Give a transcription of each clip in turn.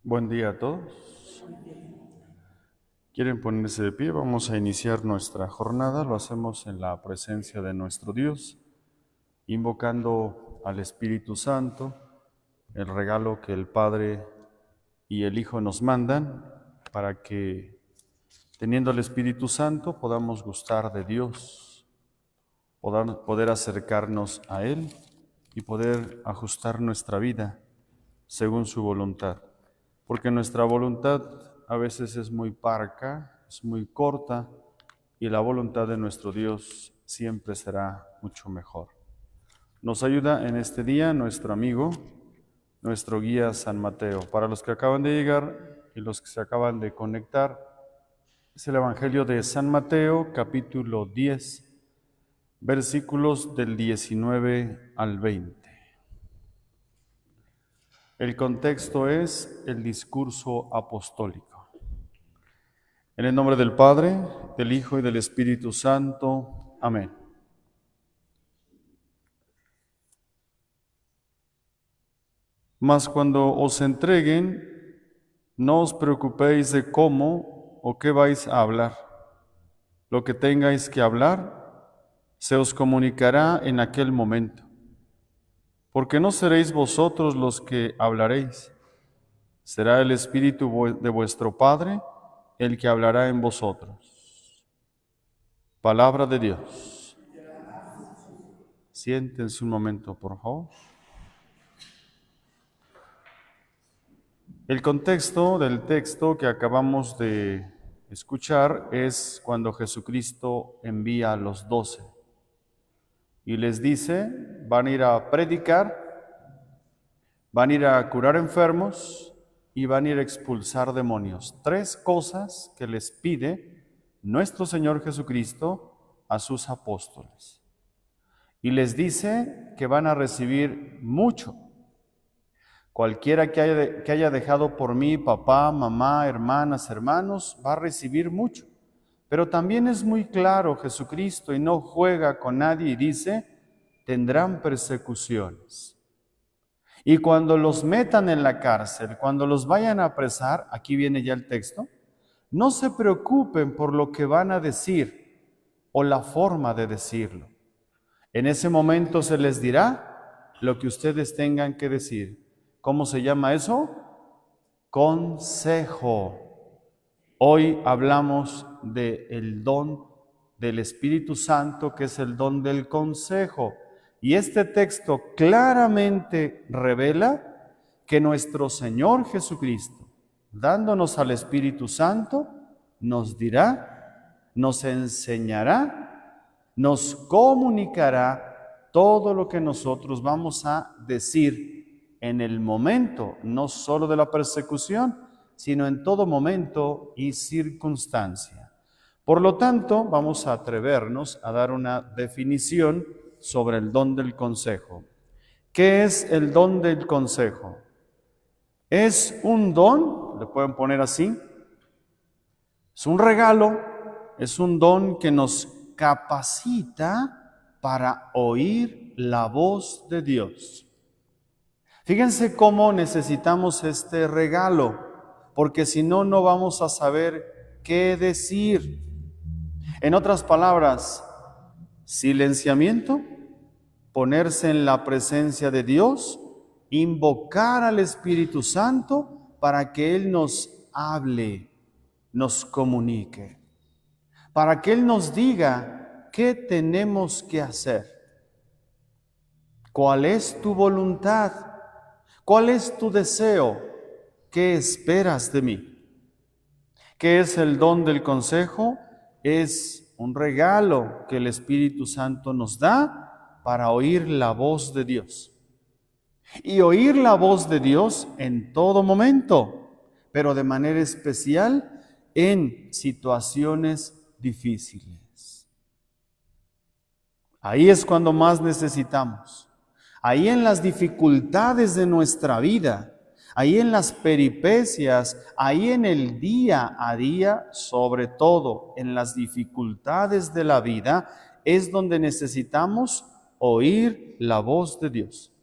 Buen día a todos. ¿Quieren ponerse de pie? Vamos a iniciar nuestra jornada. Lo hacemos en la presencia de nuestro Dios, invocando al Espíritu Santo, el regalo que el Padre y el Hijo nos mandan, para que, teniendo el Espíritu Santo, podamos gustar de Dios, poder acercarnos a Él y poder ajustar nuestra vida según su voluntad. Porque nuestra voluntad a veces es muy parca, es muy corta, y la voluntad de nuestro Dios siempre será mucho mejor. Nos ayuda en este día nuestro amigo, nuestro guía San Mateo. Para los que acaban de llegar y los que se acaban de conectar, es el Evangelio de San Mateo, capítulo 10, versículos del 19 al 20. El contexto es el discurso apostólico. En el nombre del Padre, del Hijo y del Espíritu Santo. Amén. Mas cuando os entreguen, no os preocupéis de cómo o qué vais a hablar. Lo que tengáis que hablar, se os comunicará en aquel momento. Porque no seréis vosotros los que hablaréis, será el Espíritu de vuestro Padre el que hablará en vosotros. Palabra de Dios. Siéntense un momento, por favor. El contexto del texto que acabamos de escuchar es cuando Jesucristo envía a los 12 y les dice: van a ir a predicar, van a ir a curar enfermos y van a ir a expulsar demonios. 3 cosas que les pide nuestro Señor Jesucristo a sus apóstoles. Y les dice que van a recibir mucho. Cualquiera que haya dejado por mí papá, mamá, hermanas, hermanos, va a recibir mucho. Pero también es muy claro Jesucristo y no juega con nadie y dice: tendrán persecuciones. Y cuando los metan en la cárcel, cuando los vayan a apresar, aquí viene ya el texto, no se preocupen por lo que van a decir o la forma de decirlo. En ese momento se les dirá lo que ustedes tengan que decir. ¿Cómo se llama eso? Consejo. Hoy hablamos del don del Espíritu Santo, que es el don del consejo. Y este texto claramente revela que nuestro Señor Jesucristo, dándonos al Espíritu Santo, nos dirá, nos enseñará, nos comunicará todo lo que nosotros vamos a decir en el momento, no solo de la persecución, sino en todo momento y circunstancia. Por lo tanto, vamos a atrevernos a dar una definición sobre el don del consejo. ¿Qué es el don del consejo? Es un don, le pueden poner así, es un regalo, es un don que nos capacita para oír la voz de Dios. Fíjense cómo necesitamos este regalo, porque si no, no vamos a saber qué decir. En otras palabras, silenciamiento, ponerse en la presencia de Dios, invocar al Espíritu Santo para que Él nos hable, nos comunique, para que Él nos diga qué tenemos que hacer. ¿Cuál es tu voluntad? ¿Cuál es tu deseo? ¿Qué esperas de mí? ¿Qué es el don del consejo? Es un regalo que el Espíritu Santo nos da para oír la voz de Dios. Y oír la voz de Dios en todo momento, pero de manera especial en situaciones difíciles. Ahí es cuando más necesitamos. Ahí en las dificultades de nuestra vida, ahí en las peripecias, ahí en el día a día, sobre todo en las dificultades de la vida, es donde necesitamos oír la voz de Dios.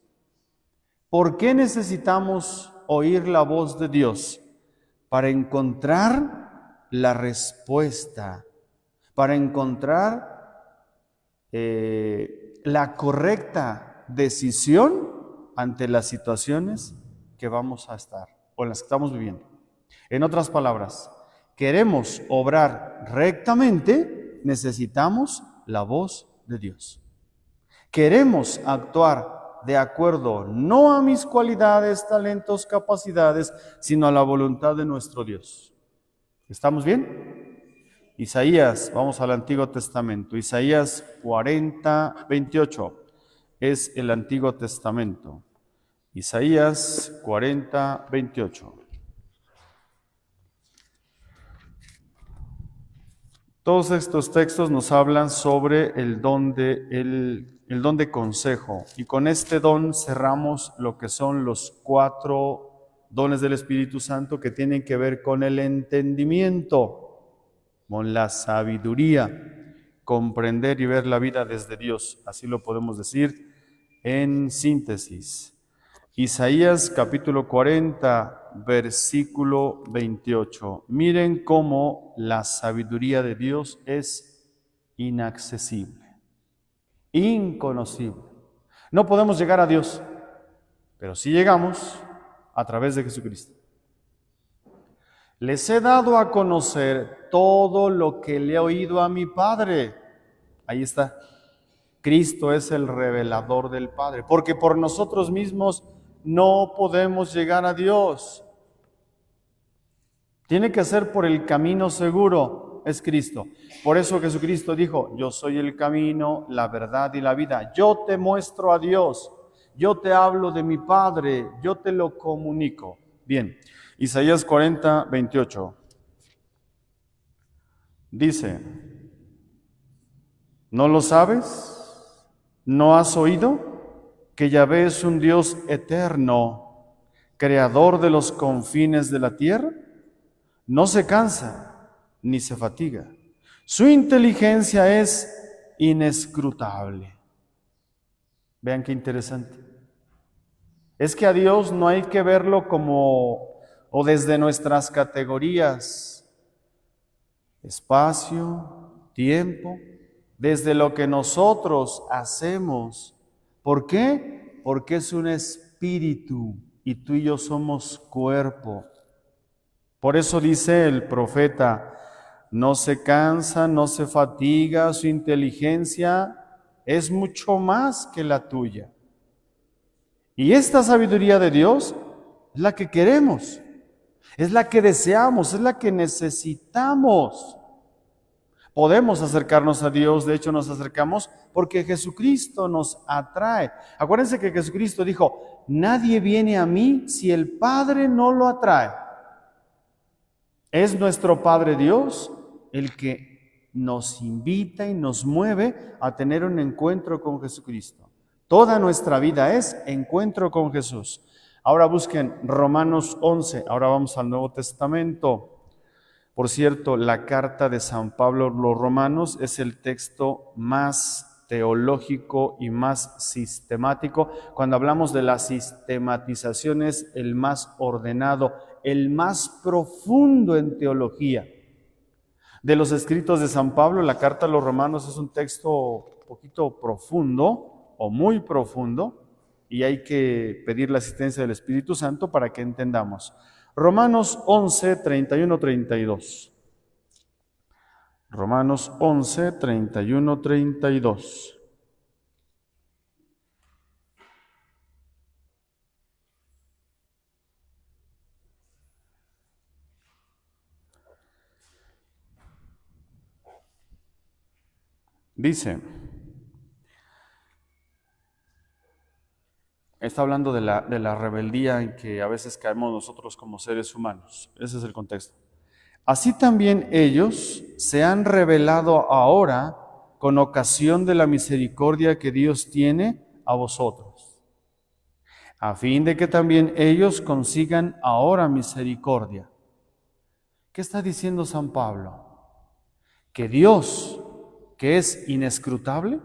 ¿Por qué necesitamos oír la voz de Dios para encontrar la respuesta, para encontrar la correcta decisión ante las situaciones que vamos a estar o en las que estamos viviendo. En otras palabras, queremos obrar rectamente, necesitamos la voz de Dios. Queremos actuar de acuerdo no a mis cualidades, talentos, capacidades, sino a la voluntad de nuestro Dios. ¿Estamos bien? Isaías, vamos al Antiguo Testamento. Isaías 40, 28 es el Antiguo Testamento. Isaías 40, 28. Todos estos textos nos hablan sobre el don de consejo. Y con este don cerramos lo que son los 4 dones del Espíritu Santo que tienen que ver con el entendimiento, con la sabiduría, comprender y ver la vida desde Dios. Así lo podemos decir en síntesis. Isaías capítulo 40, versículo 28. Miren cómo la sabiduría de Dios es inaccesible, inconocible. No podemos llegar a Dios, pero sí llegamos a través de Jesucristo. Les he dado a conocer todo lo que le he oído a mi Padre. Ahí está. Cristo es el revelador del Padre, porque por nosotros mismos no podemos llegar a Dios. Tiene que ser por el camino seguro, es Cristo. Por eso Jesucristo dijo, yo soy el camino, la verdad y la vida. Yo te muestro a Dios, yo te hablo de mi Padre, yo te lo comunico. Bien, Isaías 40, 28. Dice, ¿no lo sabes? ¿No has oído? Que Yahvé es un Dios eterno, creador de los confines de la tierra. No se cansa ni se fatiga. Su inteligencia es inescrutable. Vean qué interesante. Es que a Dios no hay que verlo como o desde nuestras categorías, espacio, tiempo, desde lo que nosotros hacemos. ¿Por qué? Porque es un espíritu y tú y yo somos cuerpo. Por eso dice el profeta, no se cansa, no se fatiga, su inteligencia es mucho más que la tuya. Y esta sabiduría de Dios es la que queremos, es la que deseamos, es la que necesitamos. Podemos acercarnos a Dios, de hecho nos acercamos porque Jesucristo nos atrae. Acuérdense que Jesucristo dijo, nadie viene a mí si el Padre no lo atrae. Es nuestro Padre Dios el que nos invita y nos mueve a tener un encuentro con Jesucristo. Toda nuestra vida es encuentro con Jesús. Ahora busquen Romanos 11, ahora vamos al Nuevo Testamento. Por cierto, la carta de San Pablo a los Romanos es el texto más teológico y más sistemático. Cuando hablamos de la sistematización es el más ordenado, el más profundo en teología. De los escritos de San Pablo, la carta a los Romanos es un texto un poquito profundo o muy profundo y hay que pedir la asistencia del Espíritu Santo para que entendamos. Romanos 11, 31, 32. Romanos 11, 31, 32. Dice, está hablando de la rebeldía en que a veces caemos nosotros como seres humanos. Ese es el contexto. Así también ellos se han rebelado ahora con ocasión de la misericordia que Dios tiene a vosotros, a fin de que también ellos consigan ahora misericordia. ¿Qué está diciendo San Pablo? Que Dios, que es inescrutable,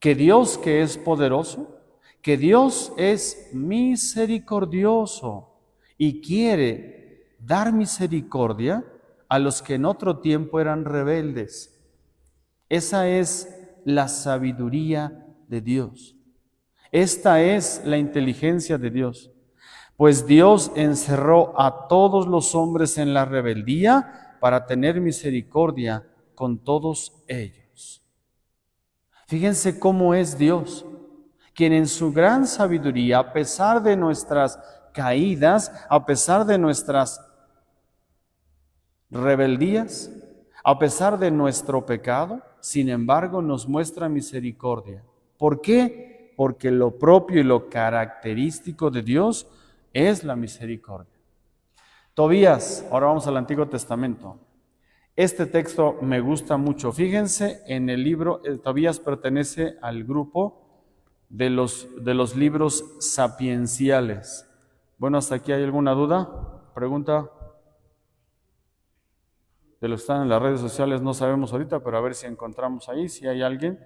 que Dios que es poderoso, que Dios es misericordioso, y quiere dar misericordia a los que en otro tiempo eran rebeldes. Esa es la sabiduría de Dios. Esta es la inteligencia de Dios. Pues Dios encerró a todos los hombres en la rebeldía para tener misericordia con todos ellos. Fíjense cómo es Dios, quien en su gran sabiduría, a pesar de nuestras caídas, a pesar de nuestras rebeldías, a pesar de nuestro pecado, sin embargo nos muestra misericordia. ¿Por qué? Porque lo propio y lo característico de Dios es la misericordia. Tobías, ahora vamos al Antiguo Testamento. Este texto me gusta mucho. Fíjense en el libro, Tobías pertenece al grupo de los libros sapienciales. Bueno, ¿hasta aquí hay alguna duda? ¿Pregunta? De los que están en las redes sociales no sabemos ahorita, pero a ver si encontramos ahí, si hay alguien,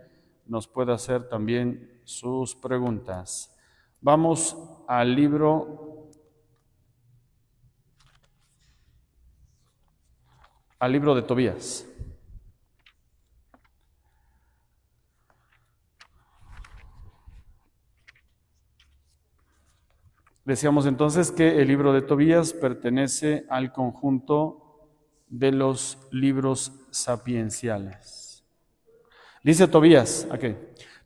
nos puede hacer también sus preguntas. Vamos al libro de Tobías. Decíamos entonces que el libro de Tobías pertenece al conjunto de los libros sapienciales. Dice Tobías, aquí,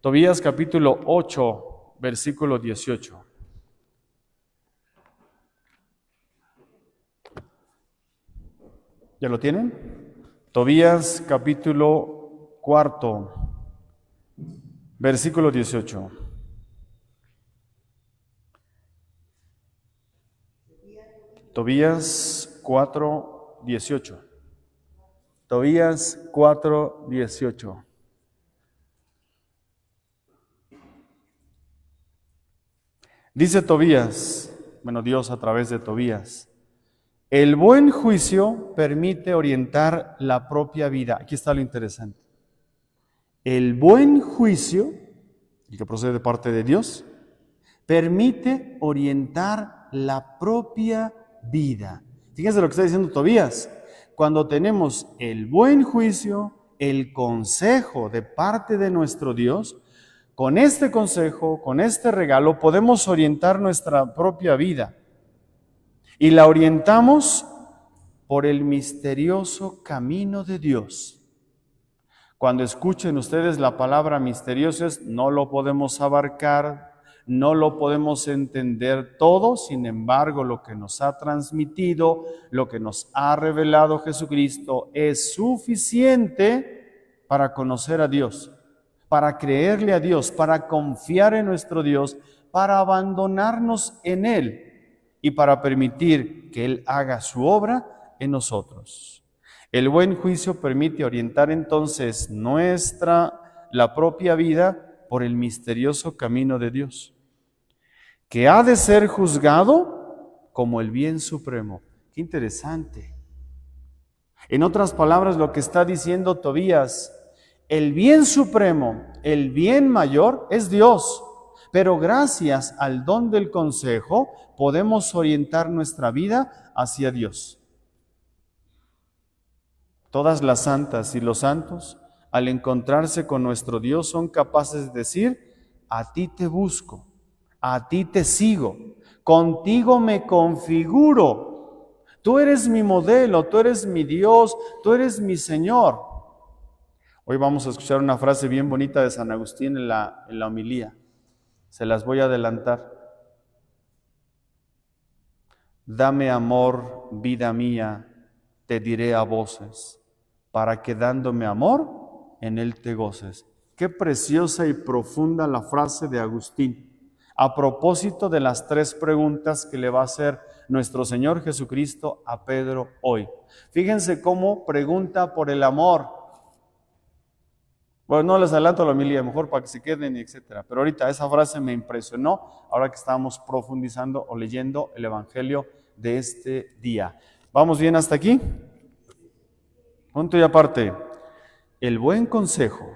Tobías capítulo 8, versículo 18. ¿Ya lo tienen? Tobías capítulo 4, versículo 18. Tobías 4, 18. Tobías 4, 18. Dice Tobías, bueno, Dios a través de Tobías, el buen juicio permite orientar la propia vida. Aquí está lo interesante. El buen juicio, el que procede de parte de Dios, permite orientar la propia vida. Fíjense lo que está diciendo Tobías. Cuando tenemos el buen juicio, el consejo de parte de nuestro Dios, con este consejo, con este regalo, podemos orientar nuestra propia vida. Y la orientamos por el misterioso camino de Dios. Cuando escuchen ustedes la palabra misterioso, no lo podemos abarcar, no lo podemos entender todo, sin embargo, lo que nos ha transmitido, lo que nos ha revelado Jesucristo es suficiente para conocer a Dios, para creerle a Dios, para confiar en nuestro Dios, para abandonarnos en Él y para permitir que Él haga su obra en nosotros. El buen juicio permite orientar entonces la propia vida por el misterioso camino de Dios, que ha de ser juzgado como el bien supremo. Qué interesante. En otras palabras, lo que está diciendo Tobías, el bien supremo, el bien mayor es Dios, pero gracias al don del consejo podemos orientar nuestra vida hacia Dios. Todas las santas y los santos, al encontrarse con nuestro Dios, son capaces de decir, a ti te busco, a ti te sigo, contigo me configuro. Tú eres mi modelo, tú eres mi Dios, tú eres mi Señor. Hoy vamos a escuchar una frase bien bonita de San Agustín en la homilía. Se las voy a adelantar. Dame amor, vida mía, te diré a voces, para que dándome amor, en él te goces. Qué preciosa y profunda la frase de Agustín, a propósito de las 3 preguntas que le va a hacer nuestro Señor Jesucristo a Pedro hoy. Fíjense cómo pregunta por el amor. Bueno, no les adelanto la homilía, mejor para que se queden, etcétera. Pero ahorita esa frase me impresionó, ahora que estamos profundizando o leyendo el Evangelio de este día. ¿Vamos bien hasta aquí? Punto y aparte. El buen consejo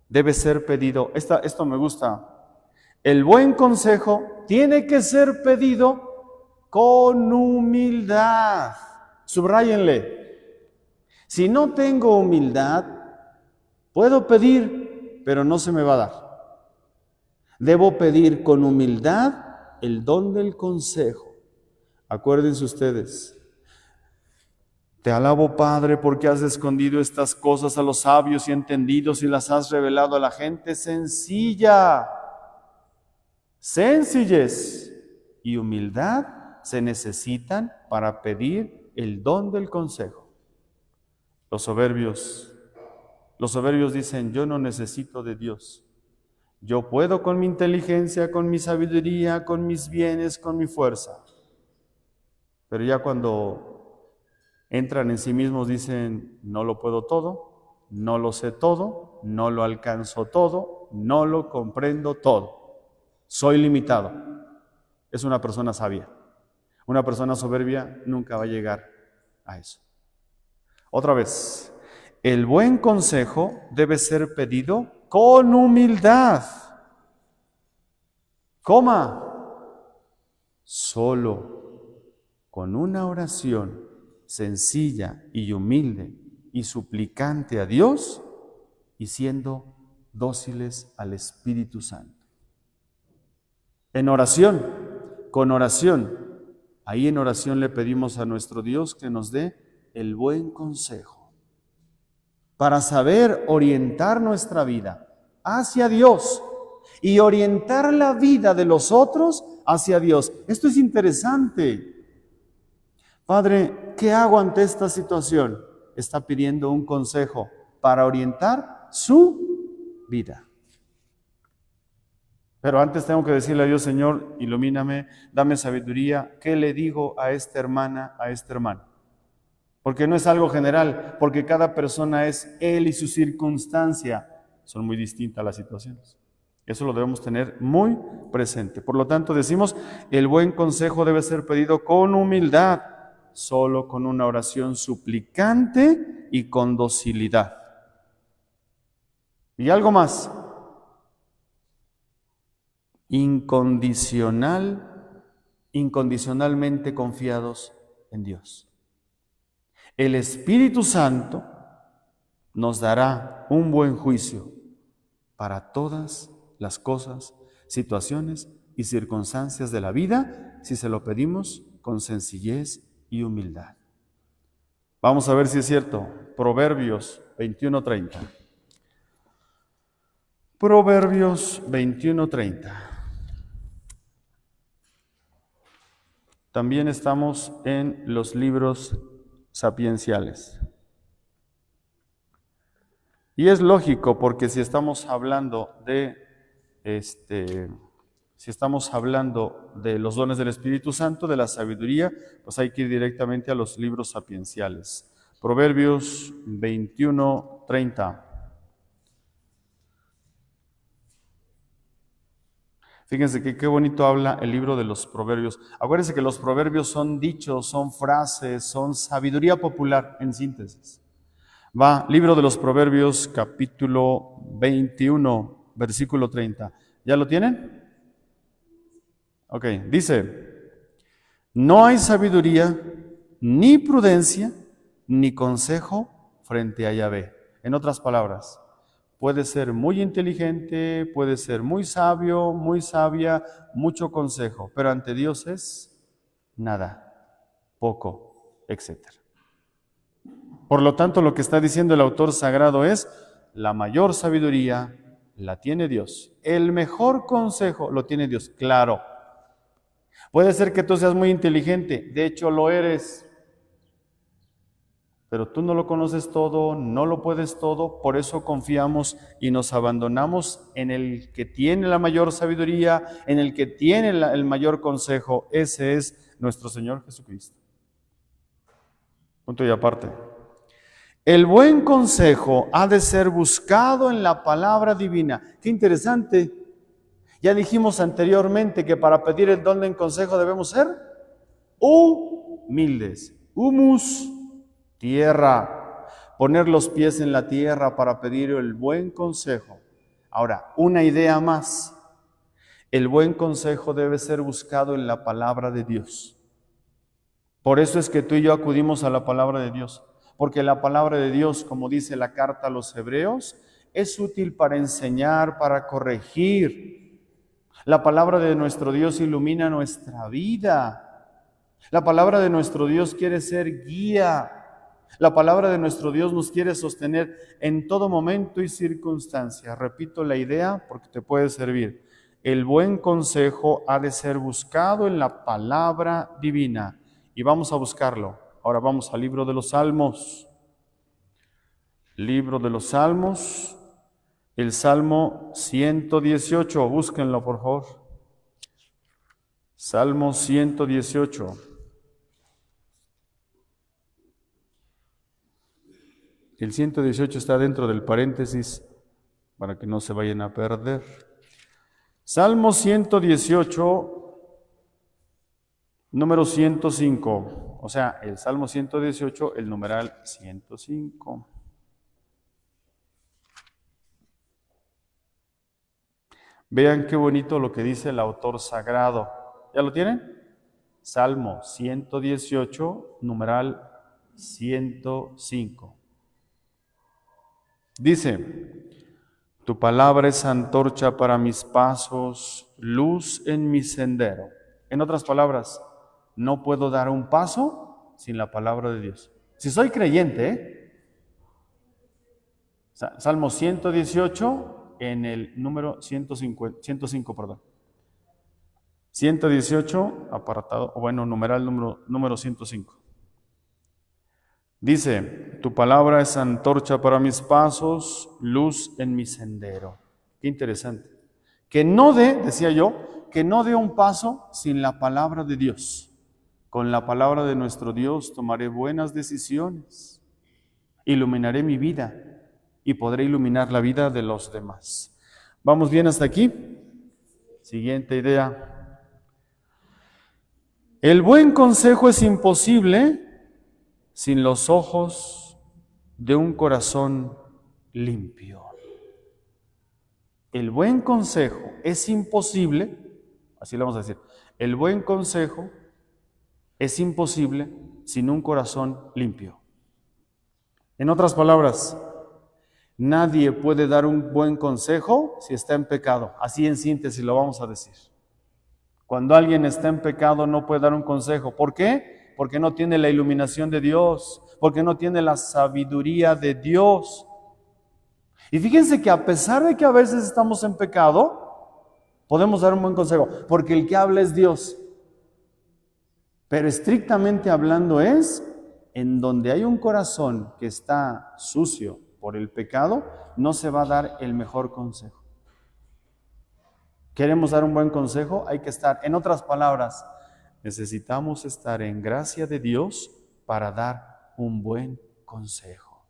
debe ser pedido. Esto me gusta. El buen consejo tiene que ser pedido con humildad. Subráyenle. Si no tengo humildad, puedo pedir, pero no se me va a dar. Debo pedir con humildad el don del consejo. Acuérdense ustedes. Te alabo, Padre, porque has escondido estas cosas a los sabios y entendidos y las has revelado a la gente sencilla. Sencillez y humildad se necesitan para pedir el don del consejo. Los soberbios dicen, yo no necesito de Dios. Yo puedo con mi inteligencia, con mi sabiduría, con mis bienes, con mi fuerza. Pero ya cuando entran en sí mismos dicen, no lo puedo todo, no lo sé todo, no lo alcanzo todo, no lo comprendo todo. Soy limitado. Es una persona sabia. Una persona soberbia nunca va a llegar a eso. Otra vez, el buen consejo debe ser pedido con humildad. Solo con una oración sencilla y humilde y suplicante a Dios y siendo dóciles al Espíritu Santo. En oración, con oración, ahí en oración le pedimos a nuestro Dios que nos dé el buen consejo para saber orientar nuestra vida hacia Dios y orientar la vida de los otros hacia Dios. Esto es interesante. Padre, ¿qué hago ante esta situación? Está pidiendo un consejo para orientar su vida. Pero antes tengo que decirle a Dios, Señor, ilumíname, dame sabiduría. ¿Qué le digo a esta hermana, a este hermano? Porque no es algo general, porque cada persona es él y su circunstancia. Son muy distintas las situaciones. Eso lo debemos tener muy presente. Por lo tanto, decimos, el buen consejo debe ser pedido con humildad, solo con una oración suplicante y con docilidad. Y algo más, incondicionalmente confiados en Dios. El Espíritu Santo nos dará un buen juicio para todas las cosas, situaciones y circunstancias de la vida si se lo pedimos con sencillez y humildad. Vamos a ver si es cierto. Proverbios 21:30. Proverbios 21:30. También estamos en los libros sapienciales. Y es lógico porque si estamos hablando de los dones del Espíritu Santo, de la sabiduría, pues hay que ir directamente a los libros sapienciales. Proverbios 21:30. Fíjense que qué bonito habla el libro de los Proverbios. Acuérdense que los Proverbios son dichos, son frases, son sabiduría popular en síntesis. Libro de los Proverbios, capítulo 21, versículo 30. ¿Ya lo tienen? Ok, dice, no hay sabiduría, ni prudencia, ni consejo frente a Yahvé. En otras palabras, puede ser muy inteligente, puede ser muy sabio, muy sabia, mucho consejo, pero ante Dios es nada, poco, etc. Por lo tanto, lo que está diciendo el autor sagrado es, la mayor sabiduría la tiene Dios. El mejor consejo lo tiene Dios, claro. Puede ser que tú seas muy inteligente, de hecho lo eres, pero tú no lo conoces todo, no lo puedes todo, por eso confiamos y nos abandonamos en el que tiene la mayor sabiduría, en el que tiene el mayor consejo. Ese es nuestro Señor Jesucristo. Punto y aparte. El buen consejo ha de ser buscado en la palabra divina. Qué interesante. Ya dijimos anteriormente que para pedir el don del consejo debemos ser humildes. Humus, tierra. Poner los pies en la tierra para pedir el buen consejo. Ahora, una idea más. El buen consejo debe ser buscado en la palabra de Dios. Por eso es que tú y yo acudimos a la palabra de Dios, porque la palabra de Dios, como dice la carta a los Hebreos, es útil para enseñar, para corregir. La palabra de nuestro Dios ilumina nuestra vida. La palabra de nuestro Dios quiere ser guía. La palabra de nuestro Dios nos quiere sostener en todo momento y circunstancia. Repito la idea porque te puede servir. El buen consejo ha de ser buscado en la palabra divina. Y vamos a buscarlo. Ahora vamos al libro de los Salmos. Libro de los Salmos, el Salmo 118. Búsquenlo, por favor. Salmo 118. El 118 está dentro del paréntesis para que no se vayan a perder. Salmo 118, número 105. O sea, el Salmo 118, el numeral 105. Vean qué bonito lo que dice el autor sagrado. ¿Ya lo tienen? Salmo 118, numeral 105. Dice: tu palabra es antorcha para mis pasos, luz en mi sendero. En otras palabras, no puedo dar un paso sin la palabra de Dios. Si soy creyente, Salmo 118 en el número 105, perdón. 118, apartado, numeral número 105. Dice: tu palabra es antorcha para mis pasos, luz en mi sendero. Qué interesante. Decía yo, que no dé un paso sin la palabra de Dios. Con la palabra de nuestro Dios tomaré buenas decisiones, iluminaré mi vida y podré iluminar la vida de los demás. ¿Vamos bien hasta aquí? Siguiente idea. El buen consejo es imposible sin los ojos de un corazón limpio. El buen consejo es imposible, así le vamos a decir, el buen consejo es imposible sin un corazón limpio. En otras palabras, nadie puede dar un buen consejo si está en pecado. Así en síntesis lo vamos a decir. Cuando alguien está en pecado no puede dar un consejo. ¿Por qué? Porque no tiene la iluminación de Dios, porque no tiene la sabiduría de Dios. Y fíjense que a pesar de que a veces estamos en pecado, podemos dar un buen consejo, porque el que habla es Dios. Pero estrictamente hablando es, en donde hay un corazón que está sucio por el pecado, no se va a dar el mejor consejo. ¿Queremos dar un buen consejo? Hay que estar, en otras palabras, necesitamos estar en gracia de Dios para dar un buen consejo.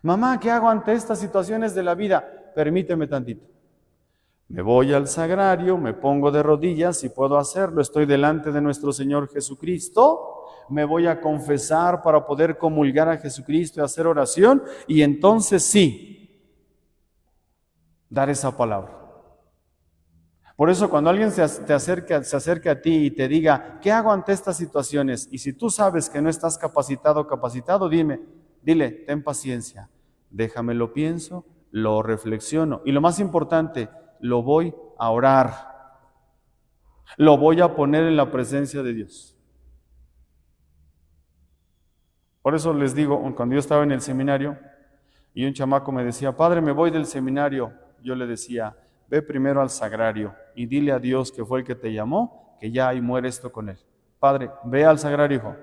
Mamá, ¿qué hago ante estas situaciones de la vida? Permíteme tantito. Me voy al sagrario, me pongo de rodillas, si puedo hacerlo, estoy delante de nuestro Señor Jesucristo, me voy a confesar para poder comulgar a Jesucristo y hacer oración, y entonces sí, dar esa palabra. Por eso cuando alguien se acerque a ti y te diga, ¿qué hago ante estas situaciones? Y si tú sabes que no estás capacitado o capacitado, dile, ten paciencia, déjame lo pienso, lo reflexiono. Y lo más importante, lo voy a orar, lo voy a poner en la presencia de Dios. Por eso les digo, cuando yo estaba en el seminario y un chamaco me decía, padre, me voy del seminario, yo le decía, ve primero al sagrario y dile a Dios que fue el que te llamó, que ya ahí muere esto con él. Padre, ve al sagrario, hijo.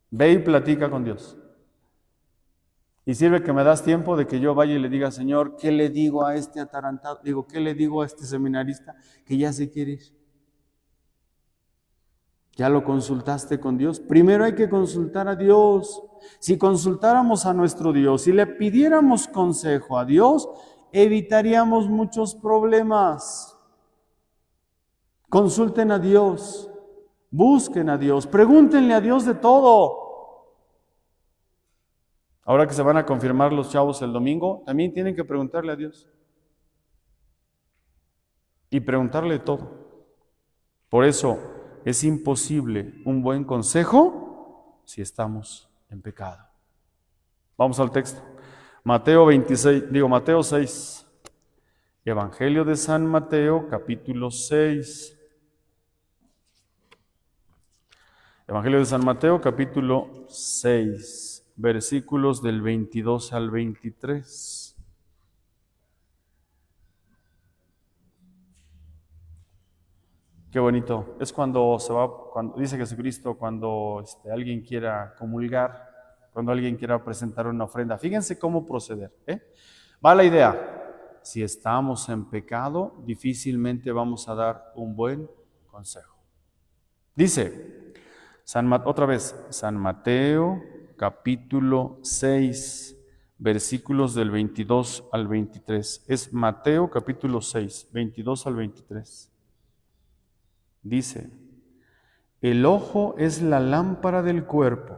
Ve y platica con Dios. Y sirve que me das tiempo de que yo vaya y le diga, Señor, ¿qué le digo a este atarantado? ¿Qué le digo a este seminarista que ya se quiere ir? ¿Ya lo consultaste con Dios? Primero hay que consultar a Dios. Si consultáramos a nuestro Dios, si le pidiéramos consejo a Dios, evitaríamos muchos problemas. Consulten a Dios, busquen a Dios, pregúntenle a Dios de todo. Ahora que se van a confirmar los chavos el domingo, también tienen que preguntarle a Dios. Y preguntarle todo. Por eso, es imposible un buen consejo si estamos en pecado. Vamos al texto. Mateo 6. Evangelio de San Mateo, capítulo 6. Evangelio de San Mateo, capítulo 6, versículos del 22 al 23. Qué bonito. Es cuando dice Jesucristo, cuando alguien quiera comulgar, cuando alguien quiera presentar una ofrenda. Fíjense cómo proceder. Va la idea. Si estamos en pecado, difícilmente vamos a dar un buen consejo. Dice, otra vez, San Mateo, capítulo 6, versículos del 22 al 23. Es Mateo, capítulo 6, 22 al 23. Dice, el ojo es la lámpara del cuerpo.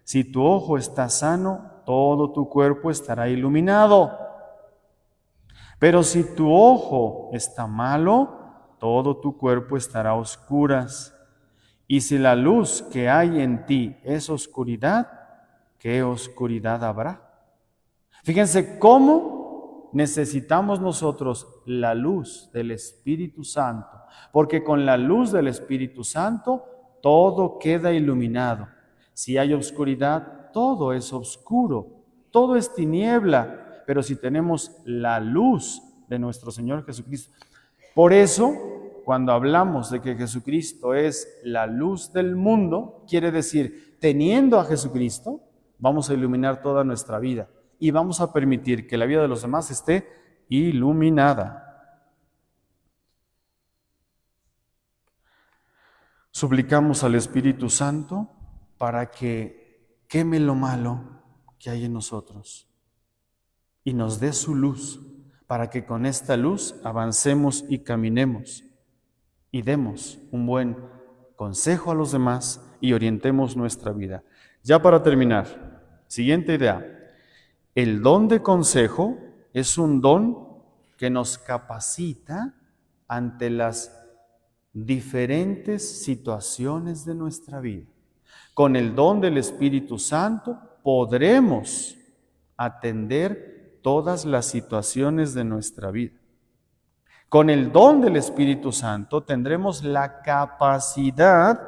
Si tu ojo está sano, todo tu cuerpo estará iluminado. Pero si tu ojo está malo, todo tu cuerpo estará a oscuras. Y si la luz que hay en ti es oscuridad, ¿qué oscuridad habrá? Fíjense cómo necesitamos nosotros la luz del Espíritu Santo, porque con la luz del Espíritu Santo todo queda iluminado. Si hay oscuridad, todo es oscuro, todo es tiniebla. Pero si tenemos la luz de nuestro Señor Jesucristo. Por eso, cuando hablamos de que Jesucristo es la luz del mundo, quiere decir, teniendo a Jesucristo, vamos a iluminar toda nuestra vida y vamos a permitir que la vida de los demás esté iluminada. Suplicamos al Espíritu Santo para que queme lo malo que hay en nosotros y nos dé su luz, para que con esta luz avancemos y caminemos y demos un buen consejo a los demás y orientemos nuestra vida. Ya para terminar, siguiente idea. El don de consejo es un don que nos capacita ante las diferentes situaciones de nuestra vida. Con el don del Espíritu Santo podremos atender todas las situaciones de nuestra vida. Con el don del Espíritu Santo tendremos la capacidad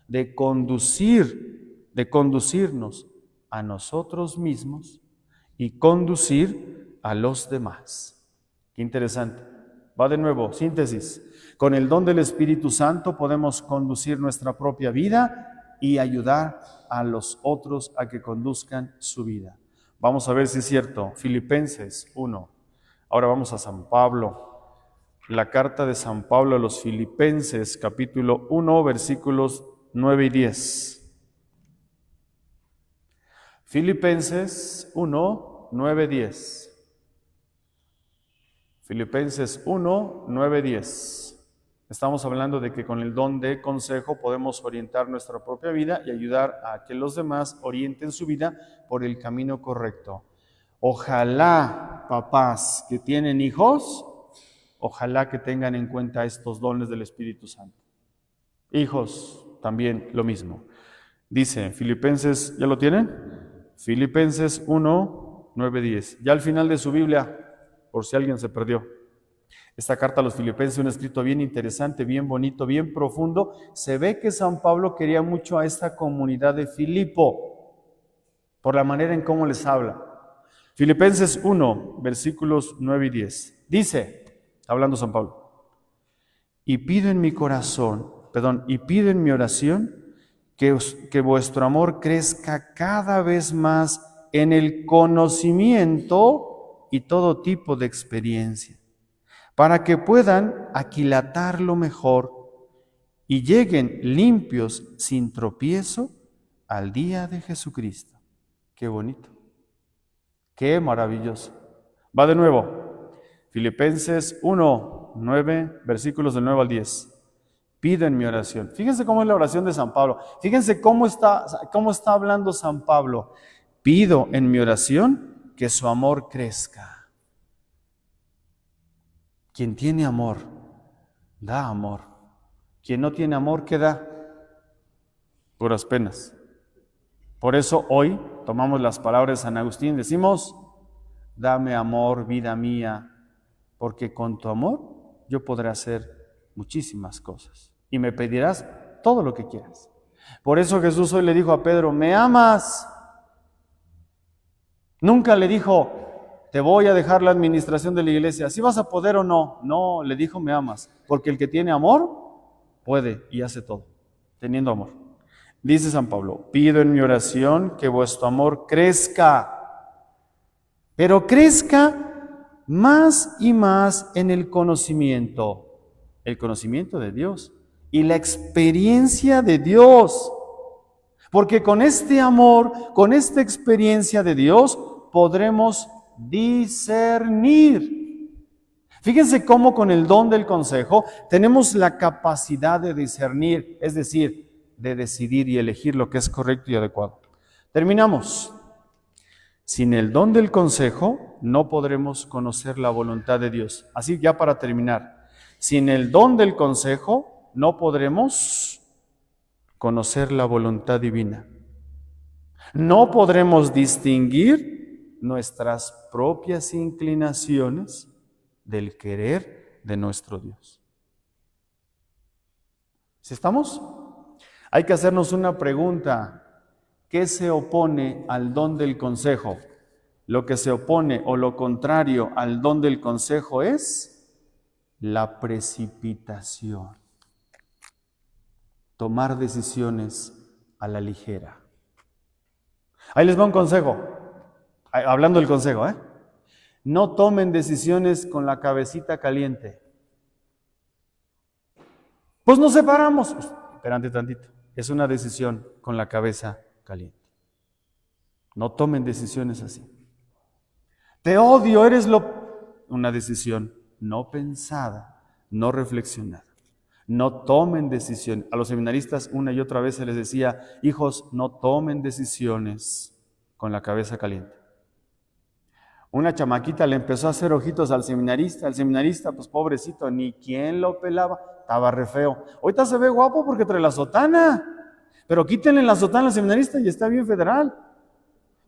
de conducirnos a nosotros mismos y conducir a los demás. Qué interesante. Va de nuevo, síntesis. Con el don del Espíritu Santo podemos conducir nuestra propia vida y ayudar a los otros a que conduzcan su vida. Vamos a ver si es cierto. Filipenses 1. Ahora vamos a San Pablo. La carta de San Pablo a los Filipenses, capítulo 1, versículos 9 y 10. Filipenses 1, 9, 10. Filipenses 1, 9, 10. Estamos hablando de que con el don de consejo podemos orientar nuestra propia vida y ayudar a que los demás orienten su vida por el camino correcto. Ojalá, papás que tienen hijos, ojalá que tengan en cuenta estos dones del Espíritu Santo. Hijos, también lo mismo. Dice, Filipenses, ¿ya lo tienen? Filipenses 1, 9, 10. Ya al final de su Biblia, por si alguien se perdió. Esta carta a los Filipenses es un escrito bien interesante, bien bonito, bien profundo. Se ve que San Pablo quería mucho a esta comunidad de Filipo, por la manera en cómo les habla. Filipenses 1, versículos 9 y 10. Dice, hablando San Pablo, y pido en mi oración que vuestro amor crezca cada vez más en el conocimiento y todo tipo de experiencia, para que puedan aquilatarlo mejor y lleguen limpios sin tropiezo al día de Jesucristo. Qué bonito, qué maravilloso. Va de nuevo, Filipenses 1, 9, versículos del 9 al 10. Pido en mi oración. Fíjense cómo es la oración de San Pablo. Fíjense cómo está hablando San Pablo. Pido en mi oración que su amor crezca. Quien tiene amor, da amor. Quien no tiene amor, ¿qué da? Puras penas. Por eso hoy tomamos las palabras de San Agustín, decimos, dame amor, vida mía, porque con tu amor yo podré hacer muchísimas cosas y me pedirás todo lo que quieras. Por eso Jesús hoy le dijo a Pedro, ¿me amas? Nunca le dijo, te voy a dejar la administración de la iglesia, ¿sí vas a poder o no? No, le dijo, me amas, porque el que tiene amor puede y hace todo, teniendo amor. Dice San Pablo, pido en mi oración que vuestro amor crezca, pero crezca más y más en el conocimiento de Dios y la experiencia de Dios. Porque con este amor, con esta experiencia de Dios, podremos discernir. Fíjense cómo con el don del consejo tenemos la capacidad de discernir, es decir, de decidir y elegir lo que es correcto y adecuado. Terminamos. Sin el don del consejo no podremos conocer la voluntad de Dios. Así ya para terminar, sin el don del consejo no podremos conocer la voluntad divina. No podremos distinguir nuestras propias inclinaciones del querer de nuestro Dios. ¿Sí estamos? Hay que hacernos una pregunta. ¿Qué se opone al don del consejo? Lo que se opone o lo contrario al don del consejo es la precipitación. Tomar decisiones a la ligera. Ahí les va un consejo. Hablando del consejo, no tomen decisiones con la cabecita caliente. Pues nos separamos. Espérate tantito. Es una decisión con la cabeza caliente. No tomen decisiones así. Te odio, una decisión no pensada, no reflexionada. No tomen decisiones. A los seminaristas una y otra vez se les decía, hijos, no tomen decisiones con la cabeza caliente. Una chamaquita le empezó a hacer ojitos al seminarista, pues pobrecito, ni quien lo pelaba, estaba re feo. Ahorita se ve guapo porque trae la sotana, pero quítenle la sotana al seminarista y está bien federal.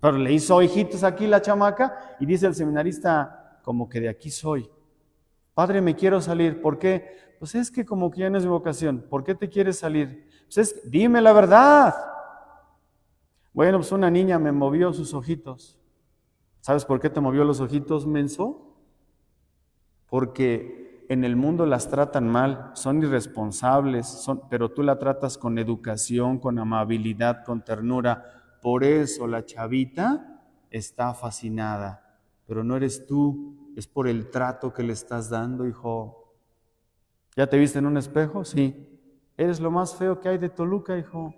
Pero le hizo ojitos aquí la chamaca y dice el seminarista, como que de aquí soy. Padre, me quiero salir. ¿Por qué? Pues es que como que ya no es mi vocación. ¿Por qué te quieres salir? Pues dime la verdad. Bueno, pues una niña me movió sus ojitos. ¿Sabes por qué te movió los ojitos, menso? Porque en el mundo las tratan mal, son irresponsables, pero tú la tratas con educación, con amabilidad, con ternura. Por eso la chavita está fascinada, pero no eres tú, es por el trato que le estás dando, hijo. ¿Ya te viste en un espejo? Sí. Eres lo más feo que hay de Toluca, hijo.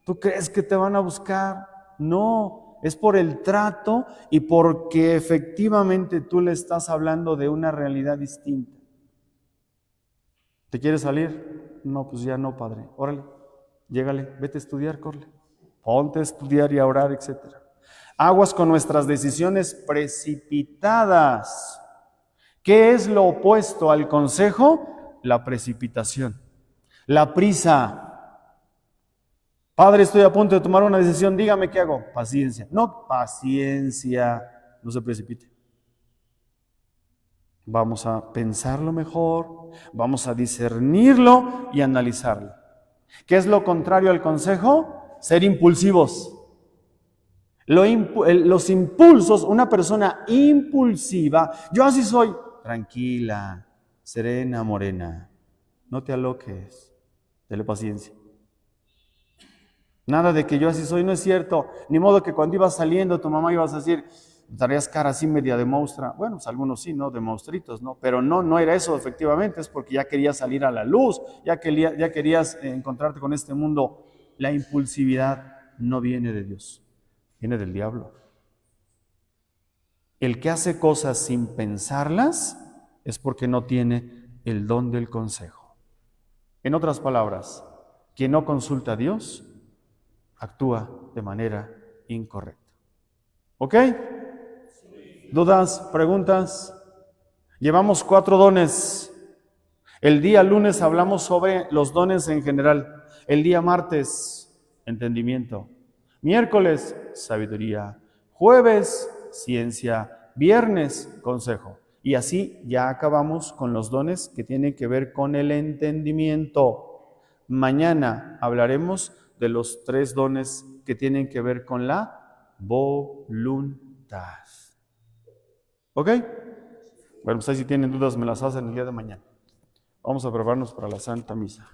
¿Tú crees que te van a buscar? No, es por el trato y porque efectivamente tú le estás hablando de una realidad distinta. ¿Te quieres salir? No, pues ya no, padre. Órale, llégale, vete a estudiar, corre. Ponte a estudiar y a orar, etc. Aguas con nuestras decisiones precipitadas. ¿Qué es lo opuesto al consejo? La precipitación, la prisa. Padre, estoy a punto de tomar una decisión, dígame qué hago. Paciencia. No, paciencia, no se precipite. Vamos a pensarlo mejor, vamos a discernirlo y analizarlo. ¿Qué es lo contrario al consejo? Ser impulsivos. Los impulsos, una persona impulsiva, yo así soy, tranquila, serena, morena, no te aloques, dale paciencia. Nada de que yo así soy, no es cierto. Ni modo que cuando ibas saliendo tu mamá ibas a decir, darías cara así media de monstrua. Bueno, pues algunos sí, ¿no? De monstruitos, ¿no? Pero no era eso efectivamente, es porque ya querías salir a la luz, ya querías encontrarte con este mundo. La impulsividad no viene de Dios, viene del diablo. El que hace cosas sin pensarlas es porque no tiene el don del consejo. En otras palabras, quien no consulta a Dios actúa de manera incorrecta. ¿Ok? ¿Dudas? ¿Preguntas? Llevamos 4 dones. El día lunes hablamos sobre los dones en general. El día martes, entendimiento. Miércoles, sabiduría. Jueves, ciencia. Viernes, consejo. Y así ya acabamos con los dones que tienen que ver con el entendimiento. Mañana hablaremos de los 3 dones que tienen que ver con la voluntad. ¿Ok? Bueno, pues ahí si tienen dudas me las hacen el día de mañana. Vamos a prepararnos para la Santa Misa.